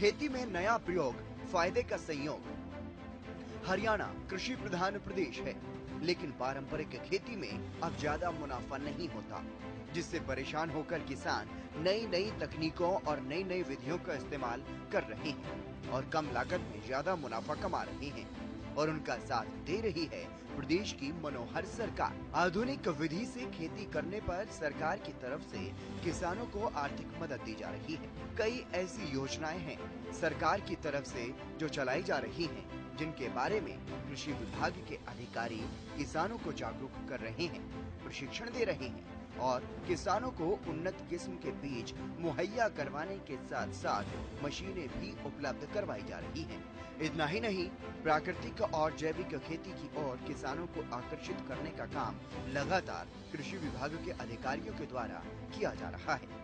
खेती में नया प्रयोग, फायदे का संयोग। हरियाणा कृषि प्रधान प्रदेश है, लेकिन पारंपरिक खेती में अब ज्यादा मुनाफा नहीं होता, जिससे परेशान होकर किसान नई नई तकनीकों और नई नई विधियों का इस्तेमाल कर रहे हैं और कम लागत में ज्यादा मुनाफा कमा रहे हैं। और उनका साथ दे रही है प्रदेश की मनोहर सरकार। आधुनिक विधि से खेती करने पर सरकार की तरफ से किसानों को आर्थिक मदद दी जा रही है। कई ऐसी योजनाएं हैं सरकार की तरफ से जो चलाई जा रही हैं, जिनके बारे में कृषि विभाग के अधिकारी किसानों को जागरूक कर रहे हैं, प्रशिक्षण दे रहे हैं और किसानों को उन्नत किस्म के बीज मुहैया करवाने के साथ साथ मशीनें भी उपलब्ध करवाई जा रही हैं। इतना ही नहीं, प्राकृतिक और जैविक खेती की ओर किसानों को आकर्षित करने का काम लगातार कृषि विभाग के अधिकारियों के द्वारा किया जा रहा है।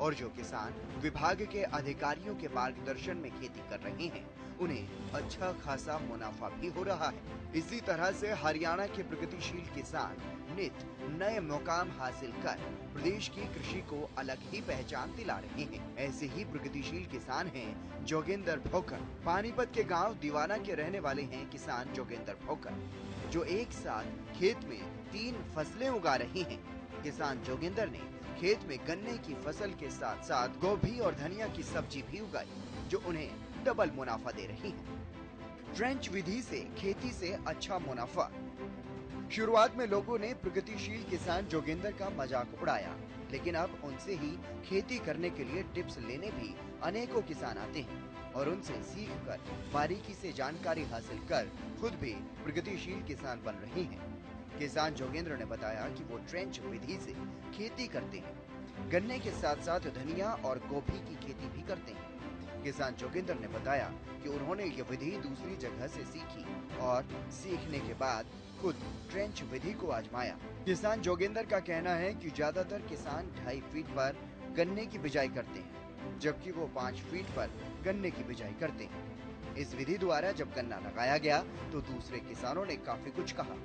और जो किसान विभाग के अधिकारियों के मार्गदर्शन में खेती कर रहे हैं, उन्हें अच्छा खासा मुनाफा भी हो रहा है। इसी तरह से हरियाणा के प्रगतिशील किसान नित नए मुकाम हासिल कर प्रदेश की कृषि को अलग ही पहचान दिला रहे हैं। ऐसे ही प्रगतिशील किसान हैं जोगेंद्र भोकर। पानीपत के गांव दीवाना के रहने वाले हैं किसान जोगेंद्र भोकर, जो एक साथ खेत में 3 फसलें उगा रहे हैं। किसान जोगेंद्र ने खेत में गन्ने की फसल के साथ साथ गोभी और धनिया की सब्जी भी उगाई, जो उन्हें डबल मुनाफा दे रही है। ट्रेंच विधि से खेती से अच्छा मुनाफा। शुरुआत में लोगों ने प्रगतिशील किसान जोगेंद्र का मजाक उड़ाया, लेकिन अब उनसे ही खेती करने के लिए टिप्स लेने भी अनेकों किसान आते हैं और उनसे सीखकर बारीकी से जानकारी हासिल कर खुद भी प्रगतिशील किसान बन रहे हैं। किसान जोगेंद्र ने बताया कि वो ट्रेंच विधि से खेती करते हैं, गन्ने के साथ साथ धनिया और गोभी की खेती भी करते हैं। किसान जोगेंद्र ने बताया कि उन्होंने ये विधि दूसरी जगह से सीखी और सीखने के बाद खुद ट्रेंच विधि को आजमाया। किसान जोगेंद्र का कहना है कि ज्यादातर किसान 2.5 फीट पर गन्ने की बिजाई करते हैं, जबकि वो 5 फीट पर गन्ने की बिजाई करते हैं। इस विधि द्वारा जब गन्ना लगाया गया तो दूसरे किसानों ने काफी कुछ कहा,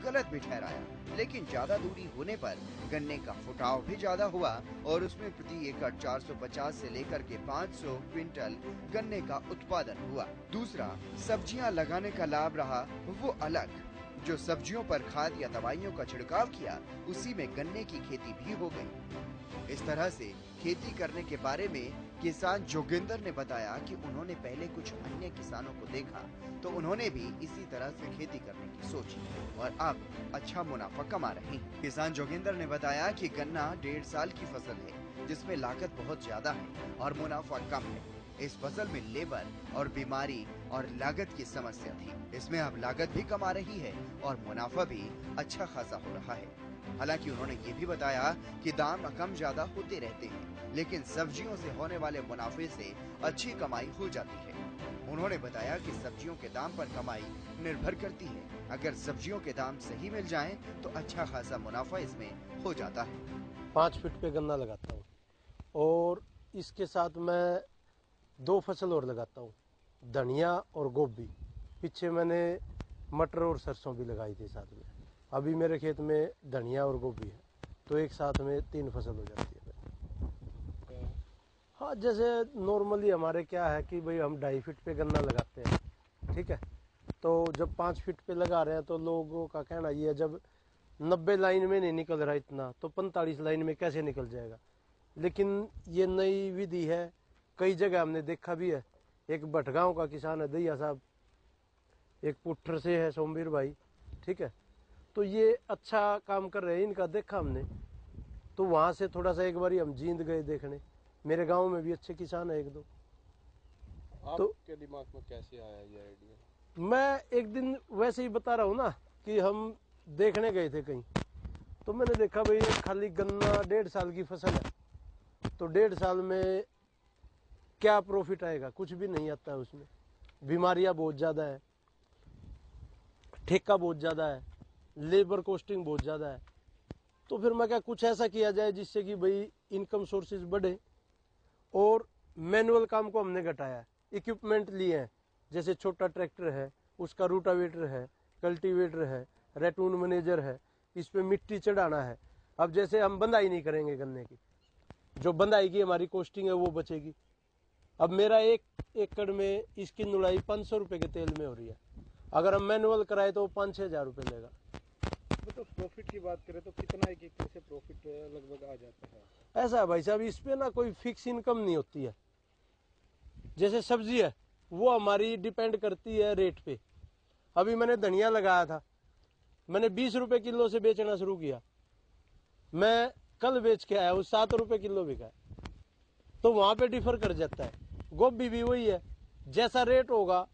गलत भी ठहराया, लेकिन ज्यादा दूरी होने पर गन्ने का फुटाव भी ज्यादा हुआ और उसमें प्रति एकड़ 450 से लेकर के 500 क्विंटल गन्ने का उत्पादन हुआ। दूसरा, सब्जियां लगाने का लाभ रहा वो अलग। जो सब्जियों पर खाद या दवाइयों का छिड़काव किया, उसी में गन्ने की खेती भी हो गई। इस तरह से खेती करने के बारे में किसान जोगेंद्र ने बताया कि उन्होंने पहले कुछ अन्य किसानों को देखा तो उन्होंने भी इसी तरह से खेती करने की सोची और अब अच्छा मुनाफा कमा रहे हैं। किसान जोगेंद्र ने बताया कि गन्ना 1.5 साल की फसल है, जिसमें लागत बहुत ज्यादा है और मुनाफा कम है। इस फसल में लेबर और बीमारी और लागत की समस्या थी। इसमें अब लागत भी कम आ रही है और मुनाफा भी अच्छा खासा हो रहा है। हालांकि उन्होंने ये भी बताया कि दाम कम ज्यादा होते रहते हैं, लेकिन सब्जियों से होने वाले मुनाफे से अच्छी कमाई हो जाती है। उन्होंने बताया कि सब्जियों के दाम पर कमाई निर्भर करती है। अगर सब्जियों के दाम सही मिल जाएं, तो अच्छा खासा मुनाफा इसमें हो जाता है। 5 फीट पे गन्ना लगाता हूँ और इसके साथ मैं 2 फसल और लगाता हूँ, धनिया और गोभी। पीछे मैंने मटर और सरसों भी लगाई थी साथ में। अभी मेरे खेत में धनिया और गोभी है, तो एक साथ में 3 फसल हो जाती है। हाँ, जैसे नॉर्मली हमारे क्या है कि भाई हम 2.5 फीट पे गन्ना लगाते हैं, ठीक है। तो जब 5 फीट पे लगा रहे हैं तो लोगों का कहना ये है, जब 90 लाइन में नहीं निकल रहा इतना, तो 45 लाइन में कैसे निकल जाएगा। लेकिन ये नई विधि है, कई जगह हमने देखा भी है। एक भटगांव का किसान है दैया साहब, एक पुट्ठर से है सोमवीर भाई, ठीक है। तो ये अच्छा काम कर रहे हैं, इनका देखा हमने, तो वहां से थोड़ा सा एक बार हम जींद गए देखने। मेरे गांव में भी अच्छे किसान है 1-2। आपके दिमाग में कैसे आया ये आइडिया? मैं एक दिन वैसे ही बता रहा हूँ ना कि हम देखने गए थे कहीं, तो मैंने देखा भाई खाली गन्ना 1.5 साल की फसल है, तो 1.5 साल में क्या प्रॉफिट आएगा, कुछ भी नहीं आता है उसमें। बीमारियां बहुत ज्यादा है, ठेका बहुत ज्यादा है, लेबर कॉस्टिंग बहुत ज्यादा है। तो फिर मैं क्या, कुछ ऐसा किया जाए जिससे कि भाई इनकम सोर्सेज बढ़े। और मैनुअल काम को हमने घटाया, इक्विपमेंट लिए हैं, जैसे छोटा ट्रैक्टर है, उसका रूटावेटर है, कल्टीवेटर है, रेटून मैनेजर है, इस पे मिट्टी चढ़ाना है। अब जैसे हम बंधाई नहीं करेंगे गन्ने की, जो बंधाई की हमारी कॉस्टिंग है वो बचेगी, अब मेरा 1 एकड़ में इसकी नुड़ाई 500 रुपये के तेल में हो रही है। अगर हम मैनुअल कराए तो 5-6 हजार रुपये लेगा। तो प्रॉफिट की बात करें तो कितना एक एकड़ से प्रॉफिट लगभग आ जाता है? ऐसा है भाई साहब, इस पे ना कोई फिक्स इनकम नहीं होती है। जैसे सब्जी है वो हमारी डिपेंड करती है रेट पे। अभी मैंने धनिया लगाया था, मैंने 20 रुपये किलो से बेचना शुरू किया, मैं कल बेच के आया, वो 7 रुपये किलो बिका है। तो वहां पे डिफर कर जाता है। गोभी भी वही है, जैसा रेट होगा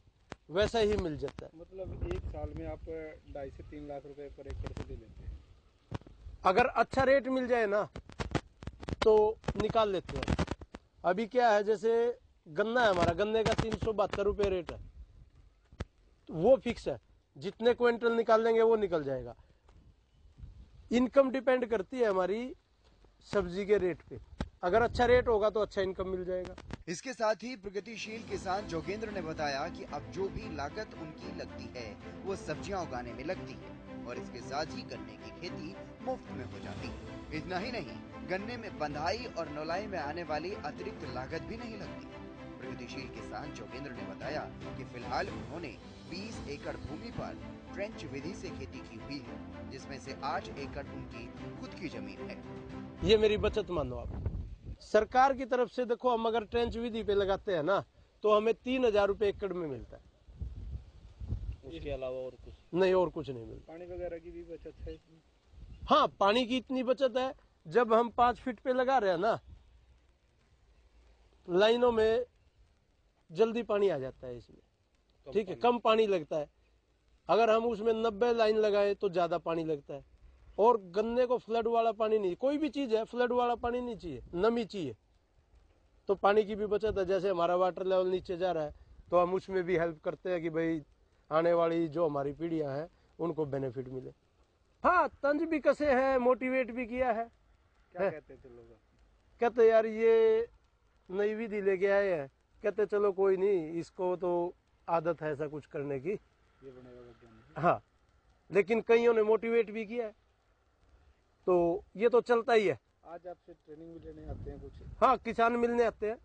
वैसा ही मिल जाता है। मतलब एक साल में आप 2.5 से 3 लाख रुपए पर एकड़ से ले लेते हैं? अगर अच्छा रेट मिल जाए ना तो निकाल लेते हैं। अभी क्या है, जैसे गन्ना है हमारा, गन्ने का 372 रुपये रेट है, तो वो फिक्स है, जितने क्विंटल निकाल लेंगे वो निकल जाएगा। इनकम डिपेंड करती है हमारी सब्जी के रेट पे। अगर अच्छा रेट होगा तो अच्छा इनकम मिल जाएगा। इसके साथ ही प्रगतिशील किसान जोगेंद्र ने बताया कि अब जो भी लागत उनकी लगती है वो सब्जियां उगाने में लगती है और इसके साथ ही गन्ने की खेती मुफ्त में हो जाती है। इतना ही नहीं, गन्ने में बंधाई और नौलाई में आने वाली अतिरिक्त लागत भी नहीं लगती। प्रगतिशील किसान जोगेंद्र ने बताया कि फिलहाल उन्होंने 20 एकड़ भूमि पर ट्रेंच विधि से खेती की हुई है, जिसमें से 8 एकड़ उनकी खुद की जमीन है। ये मेरी बचत मानो आप। सरकार की तरफ से देखो, हम अगर ट्रेंच विधि पे लगाते हैं ना तो हमें 3,000 रुपये एकड़ में मिलता है। उसके अलावा और कुछ नहीं, और कुछ नहीं मिलता। पानी वगैरह की भी बचत है इसमें? हाँ, पानी की इतनी बचत है, जब हम 5 फीट पे लगा रहे हैं ना, लाइनों में जल्दी पानी आ जाता है इसमें। ठीक है, कम पानी लगता है। अगर हम उसमें 90 लाइन लगाए तो ज्यादा पानी लगता है। और गन्ने को फ्लड वाला पानी नहीं, कोई भी चीज है फ्लड वाला पानी नहीं चाहिए, नमी चाहिए। तो पानी की भी बचत है। जैसे हमारा वाटर लेवल नीचे जा रहा है तो हम उसमें भी हेल्प करते हैं कि भाई आने वाली जो हमारी पीढ़ियां हैं उनको बेनिफिट मिले। हाँ, तंज भी कसे है, मोटिवेट भी किया है। क्या कहते थे लोग? कहते यार ये नई विधि लेके आए हैं, कहते चलो कोई नहीं, इसको तो आदत है ऐसा कुछ करने की, ये बनेगा वैज्ञानिक। हाँ। लेकिन कईयों ने मोटिवेट भी किया है, तो ये तो चलता ही है। आज आपसे ट्रेनिंग भी लेने आते हैं कुछ? हाँ, किसान मिलने आते हैं।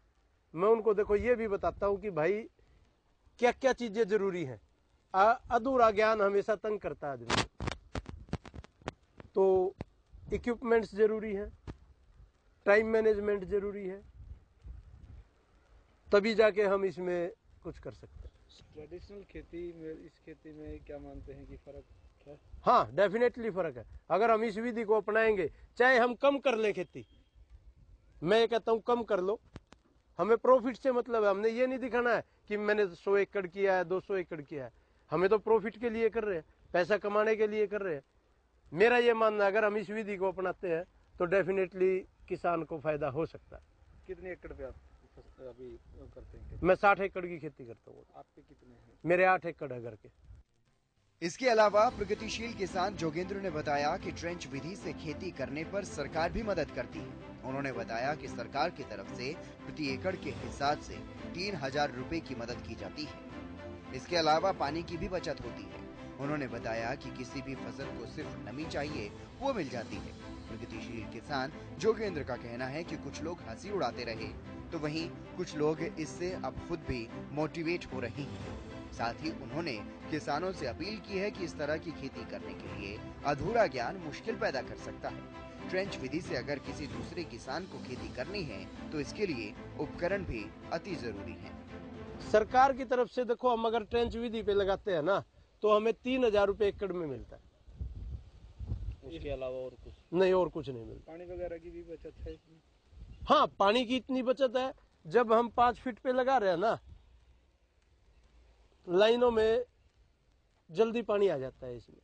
मैं उनको देखो ये भी बताता हूँ कि भाई क्या क्या चीजें जरूरी हैं। अधूरा ज्ञान हमेशा तंग करता है आदमी को। तो इक्विपमेंट्स जरूरी है, टाइम मैनेजमेंट जरूरी है, तभी जाके हम इसमें कुछ कर सकते हैं। ट्रेडिशनल खेती में इस खेती में क्या मानते हैं कि फर्क है? हाँ, डेफिनेटली फर्क है। अगर हम इस विधि को अपनाएंगे, चाहे हम कम कर लें खेती, मैं कहता हूँ कम कर लो, हमें प्रॉफिट से मतलब है। हमने ये नहीं दिखाना है कि मैंने 100 एकड़ किया है, 200 एकड़ किया है। हमें तो प्रॉफिट के लिए कर रहे हैं, पैसा कमाने के लिए कर रहे हैं। मेरा ये मानना है अगर हम इस विधि को अपनाते हैं तो डेफिनेटली किसान को फायदा हो सकता है। कितने एकड़ पे आप अभी करते हैं? मैं 60 एकड़ की खेती करता हूँ। आपके कितने हैं? मेरे 8 एकड़ है घर के। इसके अलावा प्रगतिशील किसान जोगेंद्र ने बताया कि ट्रेंच विधि से खेती करने पर सरकार भी मदद करती है। उन्होंने बताया कि सरकार की तरफ से प्रति एकड़ के हिसाब से 3,000 रुपए की मदद की जाती है। इसके अलावा पानी की भी बचत होती है। उन्होंने बताया कि किसी भी फसल को सिर्फ नमी चाहिए वो मिल जाती है। प्रगतिशील किसान जोगेंद्र का कहना है कि कुछ लोग हंसी उड़ाते रहे तो वहीं कुछ लोग इससे अब खुद भी मोटिवेट हो रहे हैं। साथ ही उन्होंने किसानों से अपील की है कि इस तरह की खेती करने के लिए अधूरा ज्ञान मुश्किल पैदा कर सकता है। ट्रेंच विधि से अगर किसी दूसरे किसान को खेती करनी है तो इसके लिए उपकरण भी अति जरूरी है। सरकार की तरफ से देखो, हम अगर ट्रेंच विधि पे लगाते हैं ना तो हमें 3,000 रुपये एकड़ में मिलता है। उसके अलावा और कुछ नहीं, और कुछ नहीं मिलता। पानी वगैरह की भी बचत है इसमें? हाँ, पानी की इतनी बचत है, जब हम 5 फीट पे लगा रहे हैं ना, लाइनों में जल्दी पानी आ जाता है इसमें।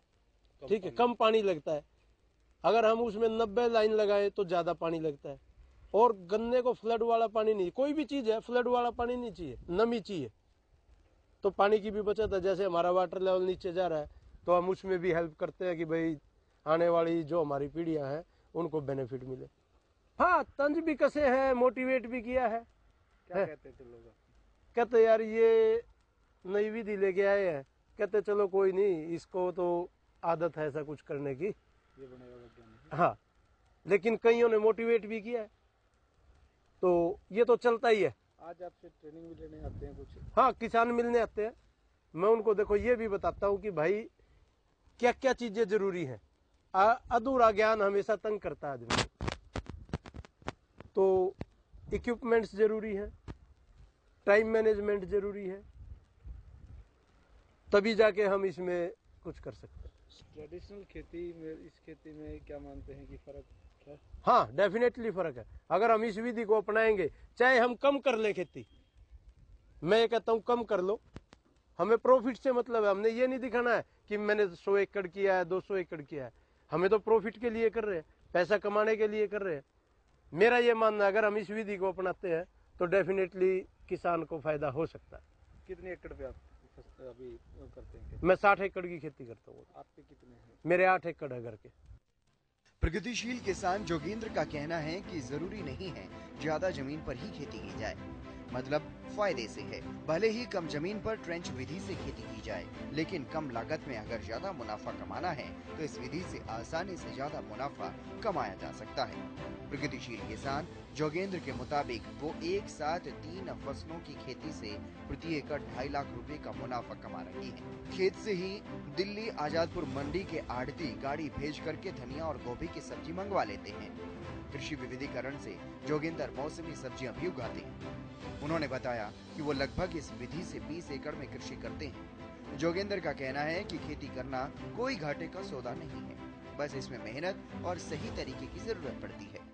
ठीक है, कम पानी लगता है। अगर हम उसमें 90 लाइन लगाए तो ज्यादा पानी लगता है। और गन्ने को फ्लड वाला पानी नहीं, कोई भी चीज है फ्लड वाला पानी नहीं चाहिए, नमी चाहिए। तो पानी की भी बचत है। जैसे हमारा वाटर लेवल नीचे जा रहा है तो हम उसमें भी हेल्प करते हैं कि भाई आने वाली जो हमारी पीढ़ियां हैं उनको बेनिफिट मिले। हाँ, तंज भी कसे है, मोटिवेट भी किया है। क्या कहते थे लोग? कहते यार ये नई विधि लेके आए हैं, कहते चलो कोई नहीं, इसको तो आदत है ऐसा कुछ करने की, ये बनेगा वैज्ञानिक। हाँ। लेकिन कईयों ने मोटिवेट भी किया है, तो ये तो चलता ही है। आज आपसे ट्रेनिंग भी लेने आते हैं कुछ? हाँ, किसान मिलने आते हैं। मैं उनको देखो ये भी बताता हूँ कि भाई क्या क्या चीजें जरूरी हैं। अधूरा ज्ञान हमेशा तंग करता है आदमी को। तो इक्विपमेंट्स जरूरी है, टाइम मैनेजमेंट जरूरी है, तभी जाके हम इसमें कुछ कर सकते हैं। ट्रेडिशनल खेती में इस खेती में क्या मानते हैं कि फर्क है? हाँ, डेफिनेटली फर्क है। अगर हम इस विधि को अपनाएंगे, चाहे हम कम कर ले खेती, मैं ये कहता हूँ कम कर लो, हमें प्रॉफिट से मतलब है। हमने ये नहीं दिखाना है कि मैंने 100 एकड़ किया है, 200 एकड़ किया है। हमें तो प्रॉफिट के लिए कर रहे हैं, पैसा कमाने के लिए कर रहे हैं। मेरा ये मानना है अगर हम इस विधि को अपनाते हैं तो डेफिनेटली किसान को फायदा हो सकता है। कितने एकड़ पे आप अभी करते हैं? मैं 60 एकड़ की खेती करता हूँ। आपके कितने हैं? मेरे 8 एकड़ है घर के। प्रगतिशील किसान जोगेंद्र का कहना है कि जरूरी नहीं है ज्यादा जमीन पर ही खेती की जाए, मतलब फायदे से है। भले ही कम जमीन पर ट्रेंच विधि से खेती की जाए, लेकिन कम लागत में अगर ज्यादा मुनाफा कमाना है तो इस विधि से आसानी से ज्यादा मुनाफा कमाया जा सकता है। प्रगतिशील किसान जोगेंद्र के मुताबिक वो एक साथ 3 फसलों की खेती से प्रति एकड़ 2.5 लाख रुपए का मुनाफा कमा रही है। खेत से ही दिल्ली आजादपुर मंडी के आड़ती गाड़ी भेज करके धनिया और गोभी की सब्जी मंगवा लेते हैं। कृषि विविधीकरण से जोगिंदर मौसमी सब्जियां भी उगाते हैं। उन्होंने बताया कि वो लगभग इस विधि से 20 एकड़ में कृषि करते हैं। जोगिंदर का कहना है कि खेती करना कोई घाटे का सौदा नहीं है, बस इसमें मेहनत और सही तरीके की जरूरत पड़ती है।